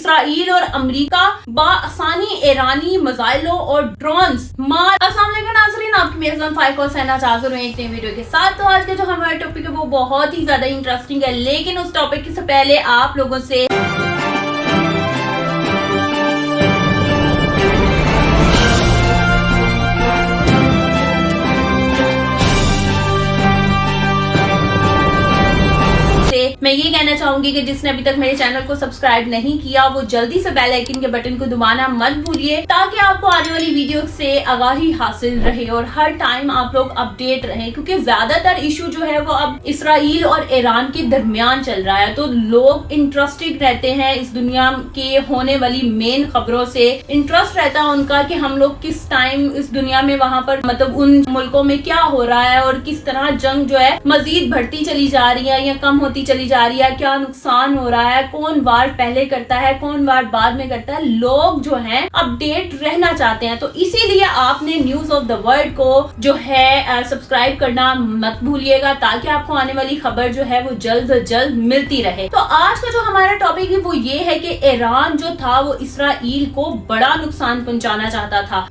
اسرائیل اور امریکہ بآسانی ایرانی میزائلوں اور ڈرونز مار۔ السلام علیکم ناظرین، آپ کی میزبان فائق حسین حاضر ہوئے ایک نئی ویڈیو کے ساتھ۔ تو آج کا جو ہمارا ٹاپک ہے وہ بہت ہی زیادہ انٹرسٹنگ ہے، لیکن اس ٹاپک سے پہلے آپ لوگوں سے میں یہ کہنا چاہوں گی کہ جس نے ابھی تک میرے چینل کو سبسکرائب نہیں کیا وہ جلدی سے بیل آئیکن کے بٹن کو دبانا مت بھولیے، تاکہ آپ کو آنے والی ویڈیو سے آگاہی حاصل رہے اور ہر ٹائم آپ لوگ اپڈیٹ رہیں، کیونکہ زیادہ تر ایشو جو ہے وہ اب اسرائیل اور ایران کے درمیان چل رہا ہے۔ تو لوگ انٹرسٹڈ رہتے ہیں اس دنیا کے ہونے والی مین خبروں سے، انٹرسٹ رہتا ہے ان کا کہ ہم لوگ کس ٹائم اس دنیا میں وہاں پر مطلب ان ملکوں میں کیا ہو رہا ہے اور کس طرح جنگ جو ہے مزید بڑھتی چلی جا رہی ہے یا کم ہوتی چلی جا رہی ہے، کیا نقصان ہو رہا ہے، کون وار پہلے کرتا ہے کون وار بعد میں کرتا ہے۔ لوگ جو ہیں اپڈیٹ رہنا چاہتے ہیں، تو اسی لیے آپ نے نیوز آف دا ورلڈ کو جو ہے سبسکرائب کرنا مت بھولیے گا، تاکہ آپ کو آنے والی خبر جو ہے وہ جلد جلد ملتی رہے۔ تو آج کا جو ہمارا ٹاپک ہے وہ یہ ہے کہ ایران جو تھا وہ اسرائیل کو بڑا نقصان پہنچانا چاہتا تھا،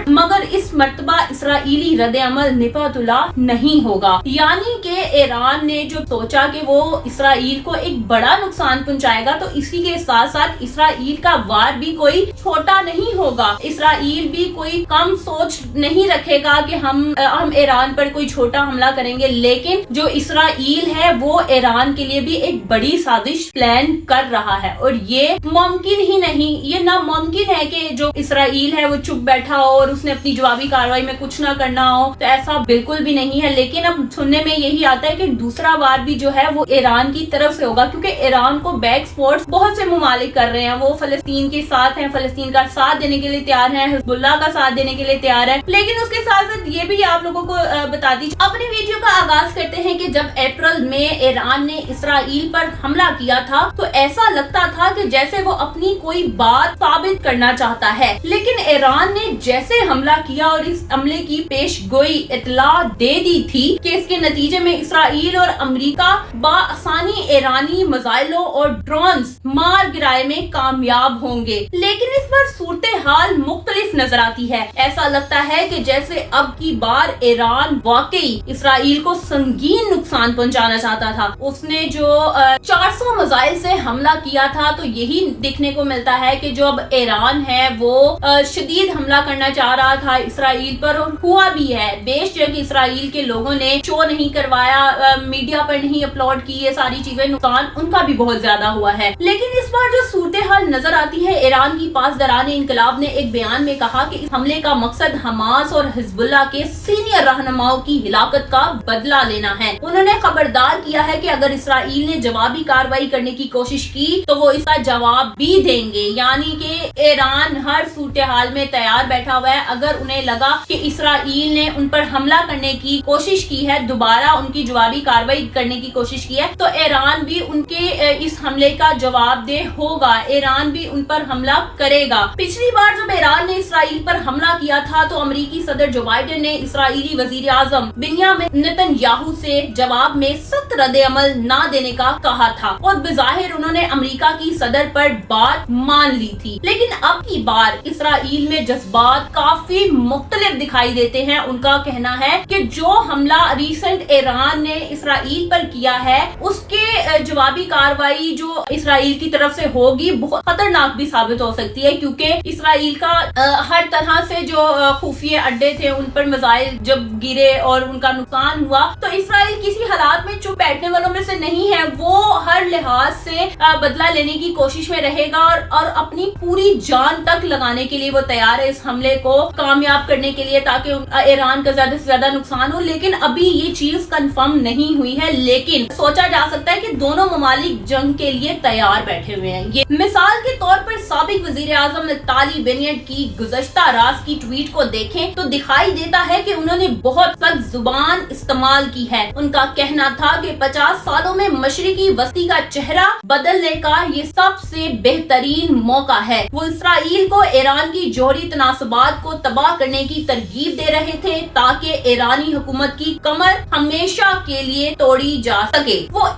مگر اس مرتبہ اسرائیلی رد عمل نپا تلا نہیں ہوگا، یعنی کہ ایران نے جو سوچا کہ وہ اسرائیل کو ایک بڑا نقصان پہنچائے گا، تو اسی کے ساتھ ساتھ اسرائیل کا وار بھی کوئی چھوٹا نہیں ہوگا، اسرائیل بھی کوئی کم سوچ نہیں رکھے گا کہ ہم ایران پر کوئی چھوٹا حملہ کریں گے، لیکن جو اسرائیل ہے وہ ایران کے لیے بھی ایک بڑی سازش پلان کر رہا ہے، اور یہ ممکن ہی نہیں، یہ ناممکن ہے کہ جو اسرائیل ہے وہ چپ بیٹھا ہو اور اس نے اپنی جوابی کارروائی میں کچھ نہ کرنا ہو، تو ایسا بالکل بھی نہیں ہے۔ لیکن اب سننے میں یہی آتا ہے کہ دوسرا وار بھی جو ہے وہ ایران کی طرف سے ہوگا، کیونکہ ایران کو بیک سپورٹس بہت سے ممالک کر رہے ہیں، وہ فلسطین کے ساتھ ہیں، فلسطین کا ساتھ دینے کے لیے تیار ہیں، حزب اللہ کا ساتھ دینے کے لیے تیار ہیں، لیکن اس کے ساتھ ساتھ یہ بھی آپ لوگوں کو بتا دیجیے۔ اپنی ویڈیو کا آغاز کرتے ہیں کہ جب اپریل میں ایران نے اسرائیل پر حملہ کیا تھا تو ایسا لگتا تھا کہ جیسے وہ اپنی کوئی بات ثابت کرنا چاہتا ہے، لیکن ایران نے جیسے حملہ کیا اور اس حملے کی پیش گوئی اطلاع دے دی تھی کہ اس کے نتیجے میں اسرائیل اور امریکہ بآسانی ایرانی میزائلوں اور ڈرونز مار گرائے میں کامیاب ہوں گے، لیکن اس پر صورتحال مختلف نظر آتی ہے۔ ایسا لگتا ہے کہ جیسے اب کی بار ایران واقعی اسرائیل کو سنگین نقصان پہنچانا چاہتا تھا۔ اس نے جو 400 میزائل سے حملہ کیا تھا، تو یہی دیکھنے کو ملتا ہے کہ جو اب ایران ہے وہ شدید حملہ کرنا چاہ رہا تھا اسرائیل پر، اور ہوا بھی ہے۔ بیشک اسرائیل کے لوگوں نے شو نہیں کروایا، میڈیا پر نہیں اپلوڈ کی یہ ساری چیزیں، نقصان ان کا بھی بہت زیادہ ہوا ہے۔ لیکن اس بار جو صورتحال نظر آتی ہے، ایران کی پاسداران انقلاب نے ایک بیان میں کہا کہ اس حملے کا مقصد حماس اور حزب اللہ کے سینئر رہنماؤں کی ہلاکت کا بدلہ لینا ہے۔ انہوں نے خبردار کیا ہے کہ اگر اسرائیل نے جوابی کارروائی کرنے کی کوشش کی تو وہ اس کا جواب بھی دیں گے، یعنی کہ ایران ہر صورتحال میں تیار بیٹھا ہوا ہے۔ اگر انہیں لگا کہ اسرائیل نے ان پر حملہ کرنے کی کوشش کی ہے، دوبارہ ان کی جوابی کارروائی کرنے کی کوشش کی ہے، تو ایران بھی ان کے اس حملے کا جواب دہ ہوگا، ایران بھی ان پر حملہ کرے گا۔ پچھلی بار جب ایران نے اسرائیل پر حملہ کیا تھا تو امریکی صدر جو بائیڈن نے اسرائیلی وزیر اعظم بنیامین نتن یاہو سے جواب میں سخت رد عمل نہ دینے کا کہا تھا، اور بظاہر انہوں نے امریکہ کی صدر پر بات مان لی تھی۔ لیکن اب کی بار اسرائیل میں جذبات کافی مختلف دکھائی دیتے ہیں۔ ان کا کہنا ہے کہ جو حملہ ریسنٹ ایران نے اسرائیل پر کیا ہے اس کے جوابی کارروائی جو اسرائیل کی طرف سے ہوگی بہت خطرناک بھی ثابت ہو سکتی ہے، کیونکہ اسرائیل کا ہر طرح سے جو خفیہ اڈے تھے ان پر میزائل جب گرے اور ان کا نقصان ہوا، تو اسرائیل کسی حالات میں چپ بیٹھنے والوں میں سے نہیں ہے، وہ ہر لحاظ سے بدلہ لینے کی کوشش میں رہے گا اور اپنی پوری جان تک لگانے کے لیے وہ تیار ہے اس حملے کو کامیاب کرنے کے لیے، تاکہ ایران کا زیادہ سے زیادہ نقصان ہو۔ لیکن ابھی یہ چیز کنفرم نہیں ہوئی ہے، لیکن سوچا جا سکتا ہے کہ دونوں ممالک جنگ کے لیے تیار بیٹھے ہوئے ہیں۔ یہ مثال کے طور پر سابق وزیر اعظم نفتالی بینٹ کی گزشتہ راز کی ٹویٹ کو دیکھیں تو دکھائی دیتا ہے کہ انہوں نے بہت سخت زبان استعمال کی ہے۔ ان کا کہنا تھا کہ 50 سالوں میں مشرقی وسطی کا چہرہ بدلنے کا یہ سب سے بہترین موقع ہے۔ وہ اسرائیل کو ایران کی جوہری تناسبات کو تباہ کرنے کی ترغیب دے رہے تھے تاکہ ایرانی حکومت کی کمر ہمیشہ کے لیے توڑی جا سکے۔ وہ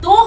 2